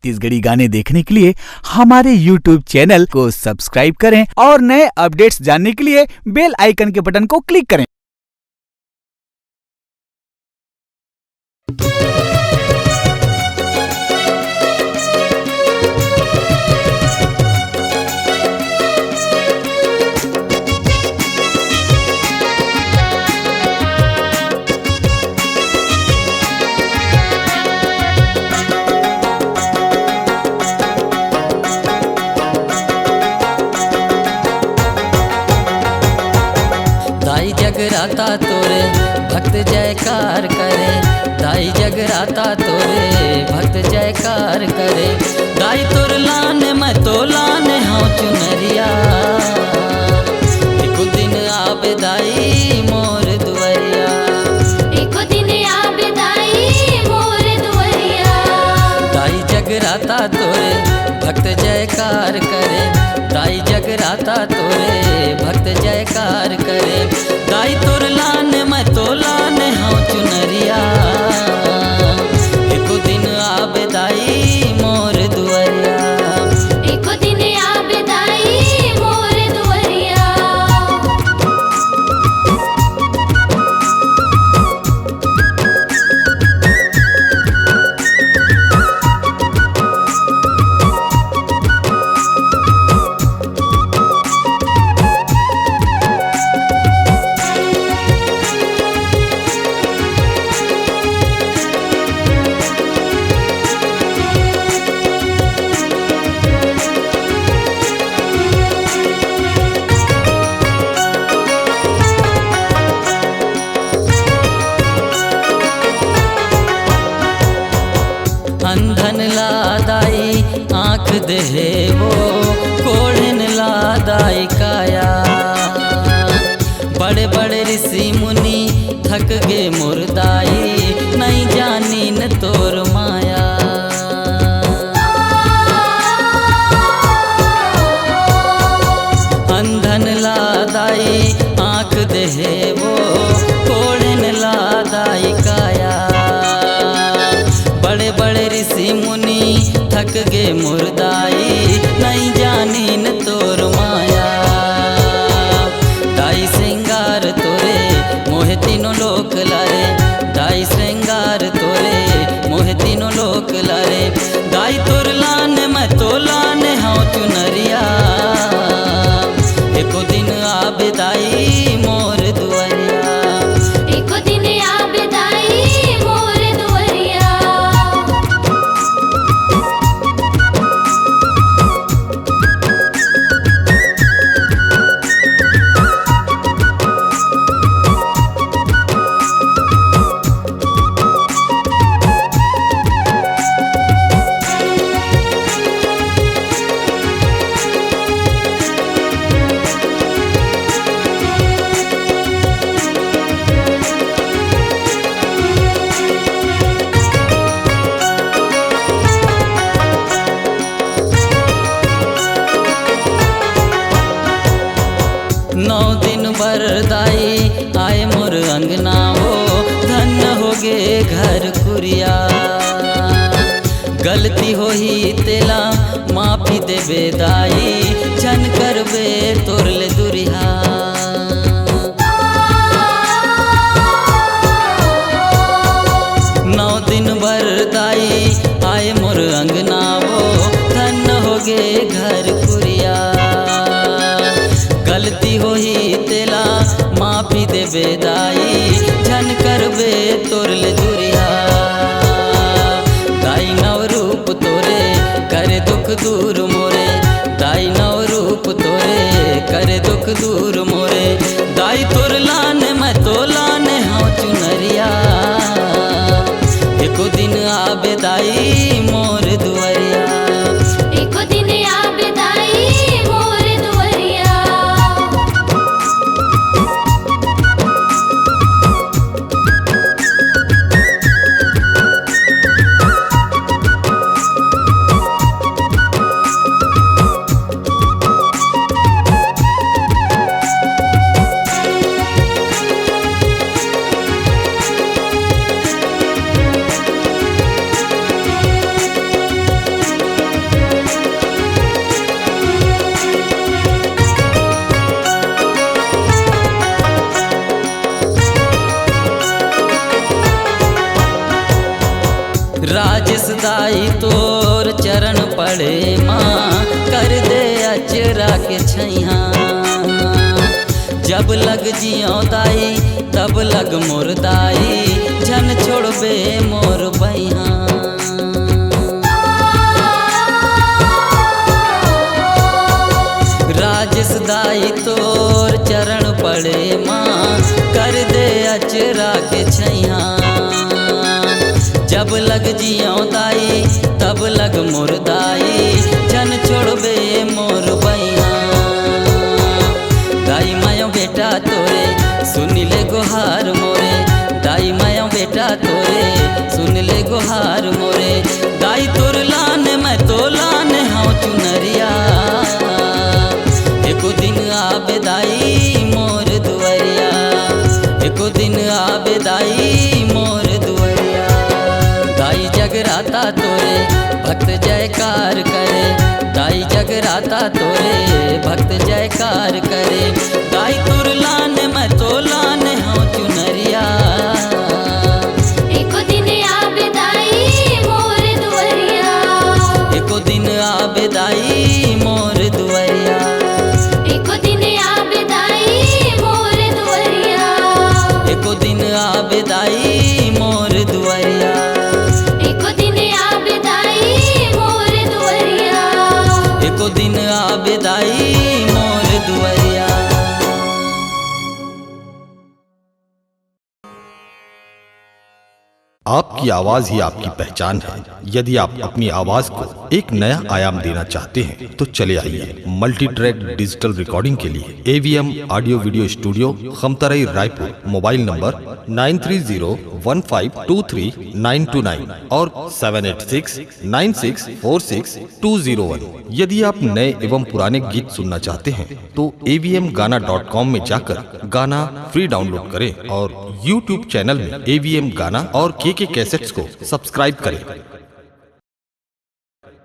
छत्तीसगढ़ी गाने देखने के लिए हमारे YouTube चैनल को सब्सक्राइब करें और नए अपडेट्स जानने के लिए बेल आइकन के बटन को क्लिक करें। दाई जगराता तोरे भक्त जयकार करे, दाई जगराता तोरे भक्त जयकार करे। दाई तोर लाने मैं तो लाने हाँ चुनरिया, एको दिन आबे दाई मोर दुआरिया, एको दिन आबे दाई मोर दुआरिया। दाई जगराता तोरे भक्त जयकार करे, दाई जगराता तोरे भक्त जयकार करे। दाई तोर लाने मैं तो लाने हाँ चुनरिया, एको दिन आबे दाई मोर दुआरिया, एको दिन आबे दाई मोर दुआरिया। अंधन लादाई आँख देहे वो, कोढ़न लादाई काया। बड़े बड़े ऋषि मुनि थक गे मुर्दाई, नहीं जानी न तोर माया। अंधन लादाई आँख देहे वो, कोढ़न लादाई काया। बड़े बड़े ऋषि मुनि थक गे मुर्दाई, नहीं जानी न तोर माया। दाई श्रृंगार तोरे मोहे तीनों लोक लारे, दाई श्रृंगार तोरे मोहे तीनों लोक लारे। दाई तोर लाने मैं तो लाने हाँ चुनरिया, एको दिन आबे दाई मोर दुआरिया, एको दिन आबे दाई मोर दुआरिया। नौ दिन बरदाई आए मोर अंगना हो, धन्य हो गे घर कुरिया। गलती हो ही तेला माफी देबे दाई, जन करबे तोरले दुरिहा। नौ दिन बरदाई आए मोर अंगना हो, धन्य हो गे घर कुरिया। गलती हो ही तेला माफी देबे दाई, जन करबे तोरले दुरिया। दाई नव रूप तोरे करे दुख दूर मोरे, दाई नव रूप तोरे करे दुख दूर मोरे। दाई तोर लाने मैं तो लाने हाँ चुनरिया, एको दिन आबे दाई मोर दुआरिया, एको दिन आबे दाई मोर दुआरिया। तोर चरण पड़े माँ कर दे अचरा के छैया। जब लग जियो दाई तब लग मोर दाई जन छोड़बे मोर बैया। राजेश दाई तोर चरण पड़े माँ कर दे अचरा के छैया। जब लग जियो दाई तब लग मोर दाई जन छोड़बे मोर बैया। दाई मायो बेटा तोरे सुन ले गुहार मोरे, दाई मायो बेटा तोरे सुन ले गुहार मोरे। दाई तोर लाने मैं तो लाने हाँ चुनरिया, एको दिन आबे दाई मोर दुआरिया, एको दिन आबे दाई मोर दुआरिया। दाई जगराता तोरे भक्त जयकार करे, दाई जगराता तोरे भक्त जयकार करे। दाई तुर लाने मैं तो लाने हाँ चुनरिया, एको दिन आबे दाई मोर दुआरिया, एको दिन आबे दाई मोर दुआरिया, एको दिन आबे दाई मोर दुआरिया, एको दिन आबे दाई मोर दुआरिया, एको दिन आबे दाई मोर दुआरिया, एको दिन आबे दाई मोर दुआरिया। आपकी आवाज ही आपकी पहचान है। यदि आप अपनी आवाज को एक नया आयाम देना चाहते हैं तो चले आइए मल्टी ट्रैक डिजिटल रिकॉर्डिंग के लिए AVM audio video studio Khamtarai Raipur. Mobile number 9301523929 और 7869646201। यदि आप नए एवं पुराने गीत सुनना चाहते हैं तो avmgana.com में जाकर गाना फ्री डाउनलोड करें और YouTube चैनल में AVM गाना और KK कैसेट्स को सब्सक्राइब करें।